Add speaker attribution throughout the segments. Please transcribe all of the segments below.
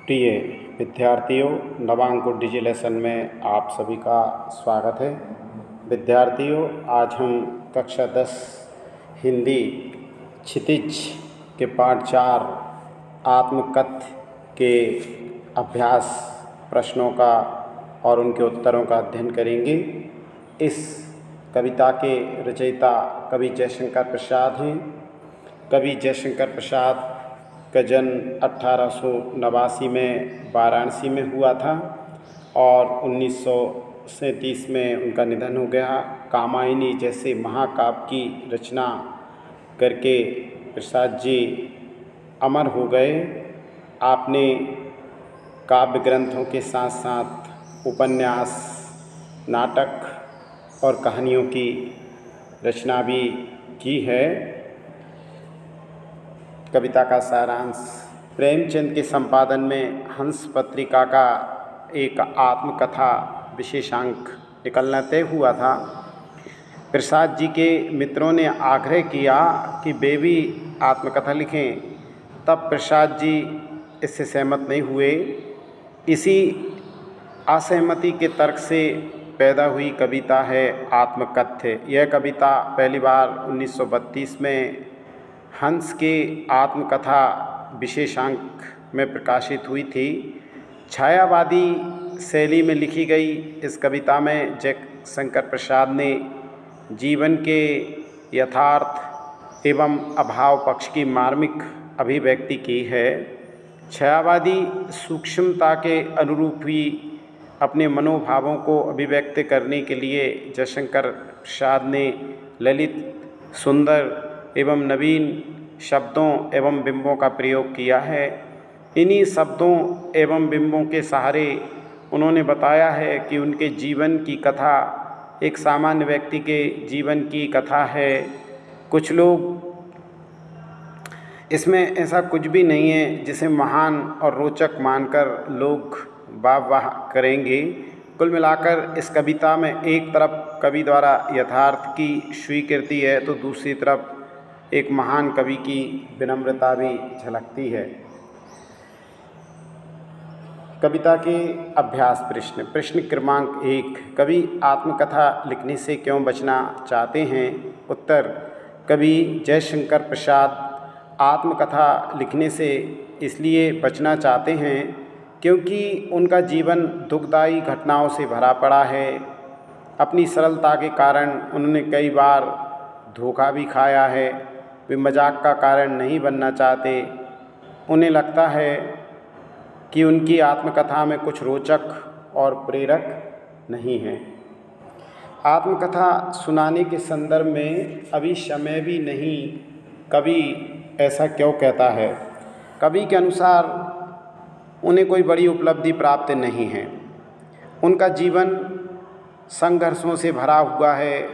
Speaker 1: प्रिय विद्यार्थियों, नवांकुर डिजी लेसन में आप सभी का स्वागत है। विद्यार्थियों, आज हम कक्षा 10 हिंदी क्षितिज के पाठ 4 आत्मकथ्य के अभ्यास प्रश्नों का और उनके उत्तरों का अध्ययन करेंगे। इस कविता के रचयिता कवि जयशंकर प्रसाद हैं। कवि जयशंकर प्रसाद का जन्म 1889 में वाराणसी में हुआ था और 1937 में उनका निधन हो गया। कामायनी जैसे महाकाव्य की रचना करके प्रसाद जी अमर हो गए। आपने काव्य ग्रंथों के साथ साथ उपन्यास, नाटक और कहानियों की रचना भी की है। कविता का सारांश। प्रेमचंद के संपादन में हंस पत्रिका का एक आत्मकथा विशेषांक निकलना तय हुआ था। प्रसाद जी के मित्रों ने आग्रह किया कि वे भी आत्मकथा लिखें, तब प्रसाद जी इससे सहमत नहीं हुए। इसी असहमति के तर्क से पैदा हुई कविता है आत्मकथ्य। यह कविता पहली बार 1932 में हंस के आत्मकथा विशेषांक में प्रकाशित हुई थी। छायावादी शैली में लिखी गई इस कविता में जयशंकर प्रसाद ने जीवन के यथार्थ एवं अभाव पक्ष की मार्मिक अभिव्यक्ति की है। छायावादी सूक्ष्मता के अनुरूप ही अपने मनोभावों को अभिव्यक्त करने के लिए जयशंकर प्रसाद ने ललित, सुंदर एवं नवीन शब्दों एवं बिंबों का प्रयोग किया है। इन्हीं शब्दों एवं बिंबों के सहारे उन्होंने बताया है कि उनके जीवन की कथा एक सामान्य व्यक्ति के जीवन की कथा है। कुछ लोग इसमें ऐसा कुछ भी नहीं है जिसे महान और रोचक मानकर लोग वाह करेंगे। कुल मिलाकर इस कविता में एक तरफ कवि द्वारा यथार्थ की स्वीकृति है तो दूसरी तरफ एक महान कवि की विनम्रता भी झलकती है। कविता के अभ्यास प्रश्न। प्रश्न क्रमांक 1, कवि आत्मकथा लिखने से क्यों बचना चाहते हैं? उत्तर, कवि जयशंकर प्रसाद आत्मकथा लिखने से इसलिए बचना चाहते हैं क्योंकि उनका जीवन दुखदायी घटनाओं से भरा पड़ा है। अपनी सरलता के कारण उन्होंने कई बार धोखा भी खाया है। वे मजाक का कारण नहीं बनना चाहते। उन्हें लगता है कि उनकी आत्मकथा में कुछ रोचक और प्रेरक नहीं है। आत्मकथा सुनाने के संदर्भ में अभी समय भी नहीं। कवि ऐसा क्यों कहता है? कवि के अनुसार उन्हें कोई बड़ी उपलब्धि प्राप्त नहीं है। उनका जीवन संघर्षों से भरा हुआ है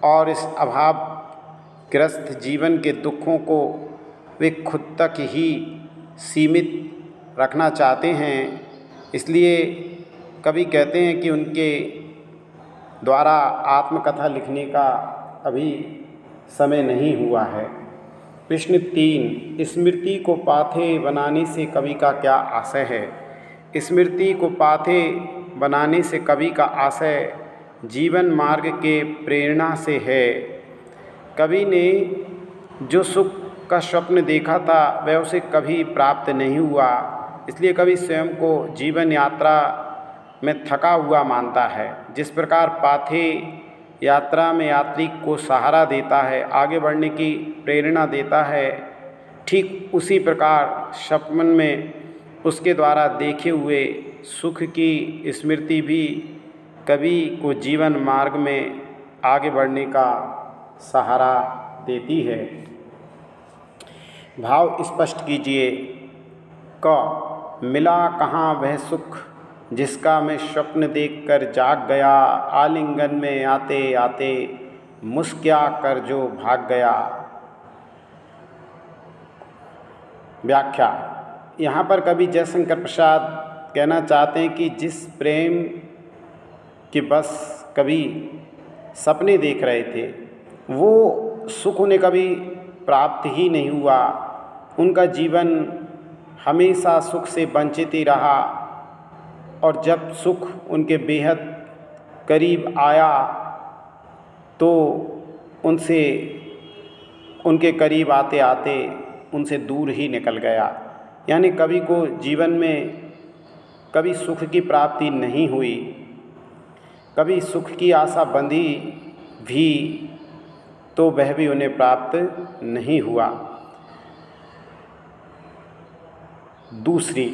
Speaker 1: और इस अभाव ग्रस्त जीवन के दुखों को वे खुद तक ही सीमित रखना चाहते हैं। इसलिए कवि कहते हैं कि उनके द्वारा आत्मकथा लिखने का अभी समय नहीं हुआ है। प्रश्न 3, स्मृति को पाथे बनाने से कवि का क्या आशय है? स्मृति को पाथे बनाने से कवि का आशय जीवन मार्ग के प्रेरणा से है। कवि ने जो सुख का स्वप्न देखा था वह उसे कभी प्राप्त नहीं हुआ। इसलिए कवि स्वयं को जीवन यात्रा में थका हुआ मानता है। जिस प्रकार पाथे यात्रा में यात्री को सहारा देता है, आगे बढ़ने की प्रेरणा देता है, ठीक उसी प्रकार स्वप्न में उसके द्वारा देखे हुए सुख की स्मृति भी कवि को जीवन मार्ग में आगे बढ़ने का सहारा देती है। भाव स्पष्ट कीजिए। क, मिला कहाँ वह सुख जिसका मैं स्वप्न देखकर जाग गया, आलिंगन में आते आते मुस्किया कर जो भाग गया। व्याख्या। यहाँ पर कवि जयशंकर प्रसाद कहना चाहते हैं कि जिस प्रेम के बस कवि सपने देख रहे थे वो सुख उन्हें कभी प्राप्त ही नहीं हुआ। उनका जीवन हमेशा सुख से वंचित ही रहा और जब सुख उनके बेहद करीब आया तो उनसे उनके करीब आते आते उनसे दूर ही निकल गया। यानी कभी को जीवन में कभी सुख की प्राप्ति नहीं हुई, कभी सुख की आशा बंधी भी तो वह भी उन्हें प्राप्त नहीं हुआ। दूसरी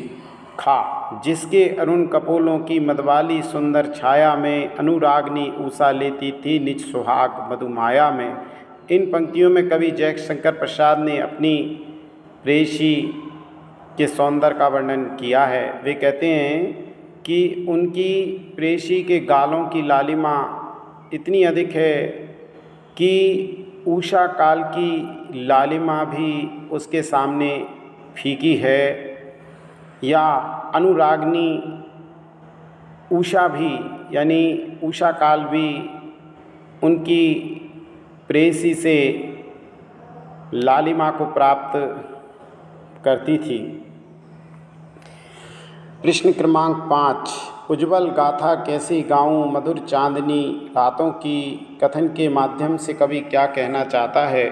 Speaker 1: खा, जिसके अरुण कपोलों की मदवाली सुंदर छाया में अनुरागनी ऊषा लेती थी निज सुहाग मधुमाया में। इन पंक्तियों में कवि जयशंकर प्रसाद ने अपनी प्रेयसी के सौंदर्य का वर्णन किया है। वे कहते हैं कि उनकी प्रेयसी के गालों की लालिमा इतनी अधिक है कि उषा काल की लालिमा भी उसके सामने फीकी है, या अनुरागनी उषा भी यानी उषा काल भी उनकी प्रेयसी से लालिमा को प्राप्त करती थी। प्रश्न क्रमांक 5, उज्ज्वल गाथा कैसी गाऊं मधुर चांदनी रातों की, कथन के माध्यम से कवि क्या कहना चाहता है?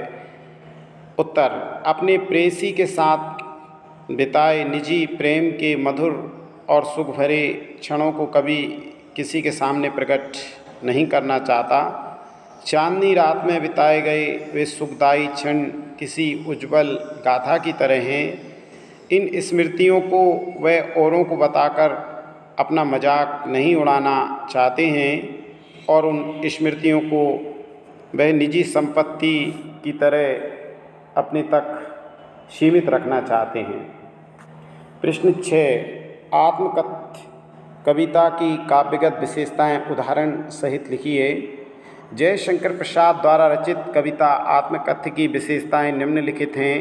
Speaker 1: उत्तर, अपने प्रेयसी के साथ बिताए निजी प्रेम के मधुर और सुख भरे क्षणों को कवि किसी के सामने प्रकट नहीं करना चाहता। चांदनी रात में बिताए गए वे सुखदायी क्षण किसी उज्ज्वल गाथा की तरह हैं। इन स्मृतियों को वह औरों को बताकर अपना मजाक नहीं उड़ाना चाहते हैं और उन स्मृतियों को वह निजी संपत्ति की तरह अपने तक सीमित रखना चाहते हैं। प्रश्न 6, आत्मकथ कविता की काव्यगत विशेषताएं उदाहरण सहित लिखिए। जयशंकर प्रसाद द्वारा रचित कविता आत्मकथ्य की विशेषताएं निम्नलिखित हैं।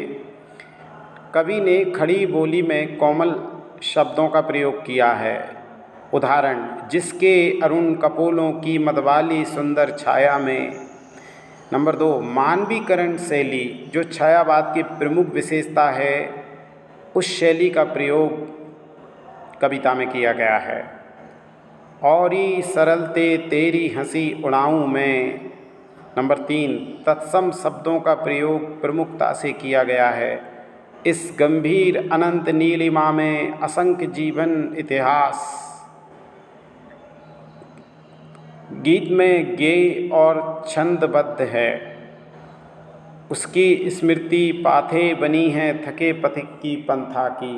Speaker 1: कवि ने खड़ी बोली में कोमल शब्दों का प्रयोग किया है। उदाहरण, जिसके अरुण कपोलों की मदवाली सुंदर छाया में। नंबर 2, मानवीकरण शैली, जो छायावाद की प्रमुख विशेषता है उस शैली का प्रयोग कविता में किया गया है। औरी सरलते तेरी हंसी उड़ाऊं मैं। नंबर 3, तत्सम शब्दों का प्रयोग प्रमुखता से किया गया है। इस गंभीर अनंत नीलिमा में असंख्य जीवन इतिहास गीत में गेय और छंदबद्ध है। उसकी स्मृति पाथे बनी है थके पथिक की पंथा की।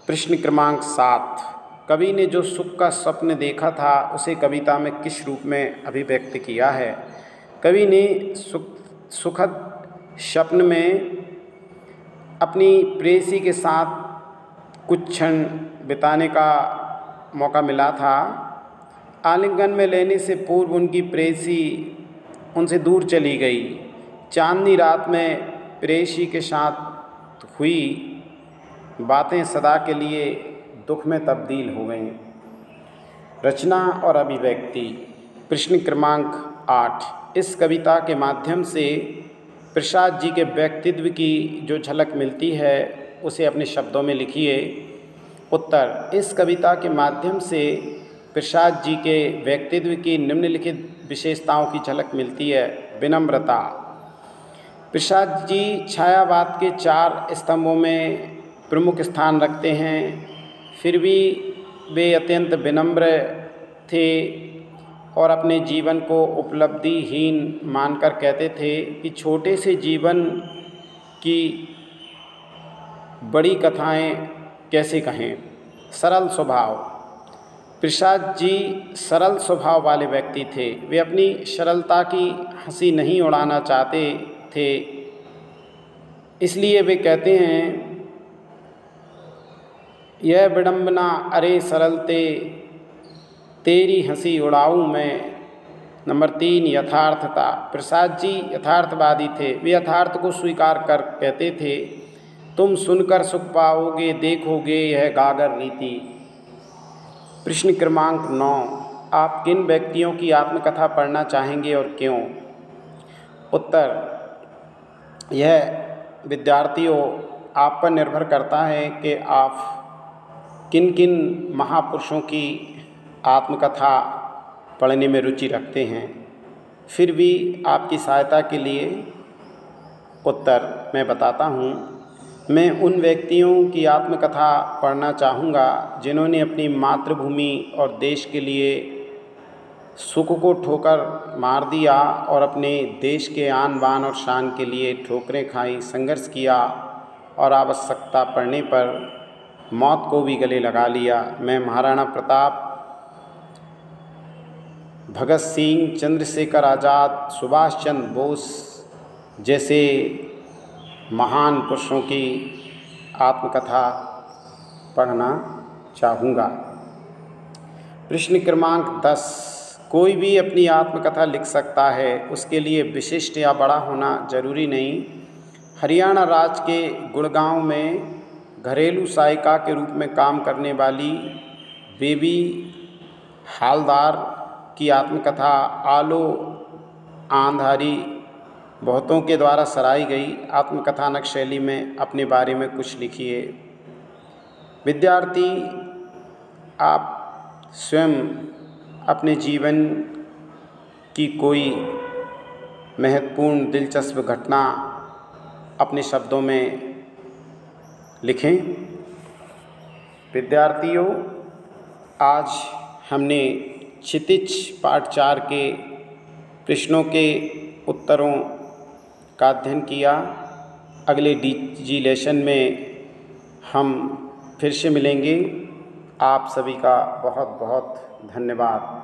Speaker 1: प्रश्न क्रमांक 7, कवि ने जो सुख का स्वप्न देखा था उसे कविता में किस रूप में अभिव्यक्त किया है? कवि ने सुखद स्वप्न में अपनी प्रेयसी के साथ कुछ क्षण बिताने का मौका मिला था। आलिंगन में लेने से पूर्व उनकी प्रेयसी उनसे दूर चली गई। चांदनी रात में प्रेयसी के साथ हुई बातें सदा के लिए दुख में तब्दील हो गईं। रचना और अभिव्यक्ति। प्रश्न क्रमांक 8, इस कविता के माध्यम से प्रसाद जी के व्यक्तित्व की जो झलक मिलती है उसे अपने शब्दों में लिखिए। उत्तर, इस कविता के माध्यम से प्रसाद जी के व्यक्तित्व की निम्नलिखित विशेषताओं की झलक मिलती है। विनम्रता, प्रसाद जी छायावाद के 4 स्तंभों में प्रमुख स्थान रखते हैं, फिर भी वे अत्यंत विनम्र थे और अपने जीवन को उपलब्धिहीन मानकर कहते थे कि छोटे से जीवन की बड़ी कथाएं कैसे कहें। सरल स्वभाव, प्रसाद जी सरल स्वभाव वाले व्यक्ति थे। वे अपनी सरलता की हंसी नहीं उड़ाना चाहते थे, इसलिए वे कहते हैं, यह विडंबना अरे सरलते तेरी हंसी उड़ाऊं मैं। नंबर 3, यथार्थता, प्रसाद जी यथार्थवादी थे। वे यथार्थ को स्वीकार कर कहते थे, तुम सुनकर सुख पाओगे, देखोगे यह गागर रीति। प्रश्न क्रमांक 9, आप किन व्यक्तियों की आत्मकथा पढ़ना चाहेंगे और क्यों? उत्तर, यह विद्यार्थियों आप पर निर्भर करता है कि आप किन किन महापुरुषों की आत्मकथा पढ़ने में रुचि रखते हैं। फिर भी आपकी सहायता के लिए उत्तर मैं बताता हूँ। मैं उन व्यक्तियों की आत्मकथा पढ़ना चाहूँगा जिन्होंने अपनी मातृभूमि और देश के लिए सुख को ठोकर मार दिया और अपने देश के आन बान और शान के लिए ठोकरें खाई, संघर्ष किया और आवश्यकता पड़ने पर मौत को भी गले लगा लिया। मैं महाराणा प्रताप, भगत सिंह, चंद्रशेखर आज़ाद, सुभाष चंद्र बोस जैसे महान पुरुषों की आत्मकथा पढ़ना चाहूँगा। प्रश्न क्रमांक 10। कोई भी अपनी आत्मकथा लिख सकता है, उसके लिए विशिष्ट या बड़ा होना जरूरी नहीं। हरियाणा राज्य के गुड़गांव में घरेलू सहायिका के रूप में काम करने वाली बेबी हालदार की आत्मकथा आलो आंधारी बहुतों के द्वारा सराही गई आत्मकथानक शैली में अपने बारे में कुछ लिखिए। विद्यार्थी, आप स्वयं अपने जीवन की कोई महत्वपूर्ण दिलचस्प घटना अपने शब्दों में लिखें। विद्यार्थियों, आज हमने क्षितिज पाठ 4 के प्रश्नों के उत्तरों का अध्ययन किया। अगले डीजी लेसन में हम फिर से मिलेंगे। आप सभी का बहुत बहुत धन्यवाद।